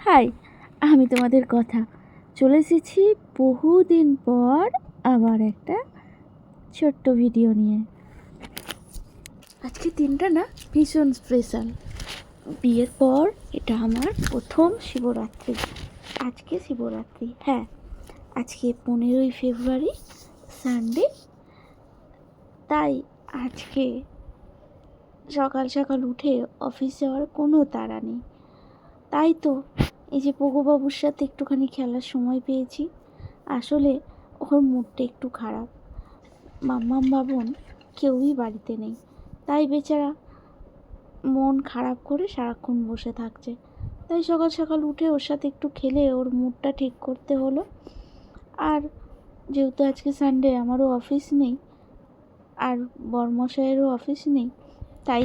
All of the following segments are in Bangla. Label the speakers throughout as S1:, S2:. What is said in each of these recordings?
S1: হাই, আমি তোমাদের কথা চলে এসেছি বহুদিন পর আবার একটা ছোট্ট ভিডিও নিয়ে। আজকে দিনটা না ভীষণ স্পেশাল। বিয়ের পর এটা আমার প্রথম শিবরাত্রি। আজকে শিবরাত্রি, হ্যাঁ, আজকে 15ই ফেব্রুয়ারি, সানডে। তাই আজকে সকাল সকাল উঠে অফিস যাওয়ার কোনো তাড়া নেই। তাই তো এই যে পগুবাবুর সাথে একটুখানি খেলার সময় পেয়েছি। আসলে ওর মুডটা একটু খারাপ, মাম্মাম বাবন কেউই বাড়িতে নেই, তাই বেচারা মন খারাপ করে সারাক্ষণ বসে থাকছে। তাই সকাল সকাল উঠে ওর সাথে একটু খেলে ওর মুডটা ঠিক করতে হলো। আর যেহেতু আজকে সানডে, আমারও অফিস নেই আর বরমশাইয়েরও অফিস নেই, তাই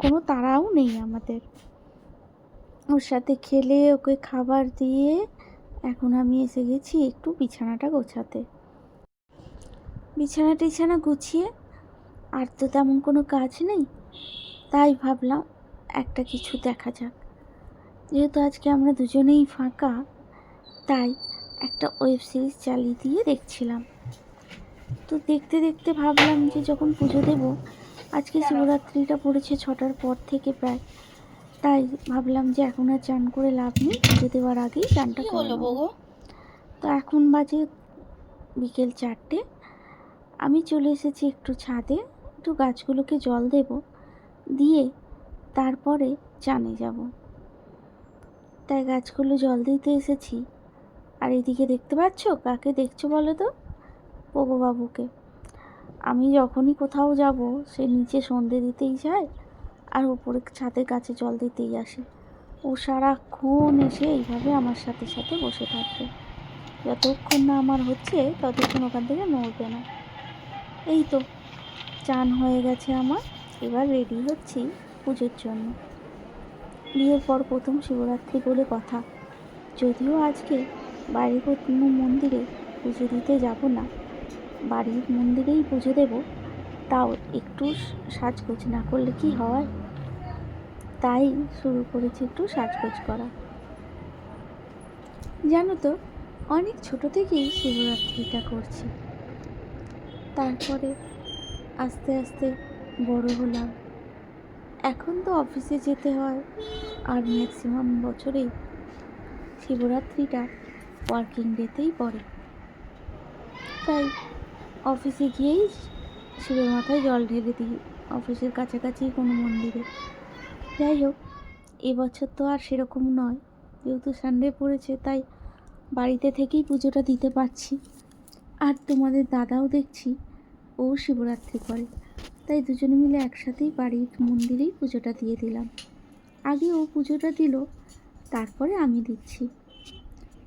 S1: কোনো তাড়াও নেই আমাদের। ওর সাথে খেলে ওকে খাবার দিয়ে এখন আমি এসে গেছি একটু বিছানাটা গোছাতে। বিছানা টিছানা গুছিয়ে আর তো তেমন কোনো কাজ নেই, তাই ভাবলাম একটা কিছু দেখা যাক। যেহেতু আজকে আমরা দুজনেই ফাঁকা, তাই একটা ওয়েব সিরিজ চালিয়ে দিয়ে দেখছিলাম। তো দেখতে দেখতে ভাবলাম যে যখন পুজো দেব, আজকে শিবরাত্রিটা পড়েছে 6টার পর থেকে প্রায়, তাই ভাবলাম যে এখন আর চান করে লাভ নেই, পুজো দেওয়ার আগেই চানটা করে নেব। তো এখন বাজে বিকেল 4টে। আমি চলে এসেছি একটু ছাদে, একটু গাছগুলোকে জল দেব, দিয়ে তারপরে চানে যাব। তাই গাছগুলো জল দিতে এসেছি। আর এদিকে দেখতে পাচ্ছ কাকে দেখছো বলো তো? পগুবাবুকে। আমি যখনই কোথাও যাব সে নিচে সন্ধে দিতেই যায় আর উপরে ছাদের গাছে জল দিতেই আসে। ও সারাক্ষণ এসে এইভাবে আমার সাথে সাথে বসে থাকবে, যতক্ষণ না আমার হচ্ছে ততক্ষণ ওখান থেকে নড়বে না। এই তো চান হয়ে গেছে আমার, এবার রেডি হচ্ছি পুজোর জন্য। বিয়ের পর প্রথম শিবরাত্রি বলে কথা, যদিও আজকে বাইরে কোনো মন্দিরে পুজো দিতে যাব না, বাড়ির মন্দিরেই পুজো দেব, তাও একটু সাজগোজ না করলে কি হয়, তাই শুরু করেছি একটু সাজগোজ করা। জানো তো, অনেক ছোট থেকেই শিবরাত্রিটা করছি, তারপরে আস্তে আস্তে বড় হলাম। এখন তো অফিসে যেতে হয় আর ম্যাক্সিমাম বছরেই শিবরাত্রিটা ওয়ার্কিং ডেতেই পড়ে, তাই অফিসে গিয়েই শিবের মাথায় জল ঢেলে দিই, অফিসের কাছাকাছি কোনো মন্দিরে। যাই হোক, এবছর তো আর সেরকম নয়, যেহেতু সানডে পড়েছে তাই বাড়িতে থেকেই পুজোটা দিতে পারছি। আর তোমাদের দাদাও দেখছি ও শিবরাত্রি করে, তাই দুজনে মিলে একসাথেই বাড়ির মন্দিরেই পুজোটা দিয়ে দিলাম। আগে ও পুজোটা দিল, তারপরে আমি দিচ্ছি।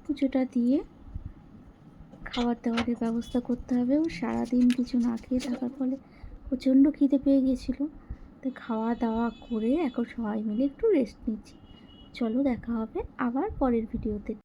S1: পুজোটা দিয়ে খাবার দাবারের ব্যবস্থা করতে হবে। ও সারাদিন কিছু না খেয়ে থাকার ফলে প্রচণ্ড খিদে পেয়ে গেছিলো, তাই খাওয়া দাওয়া করে এখন সবাই মিলে একটু রেস্ট নিচ্ছি। চলো দেখা হবে আবার পরের ভিডিওতে।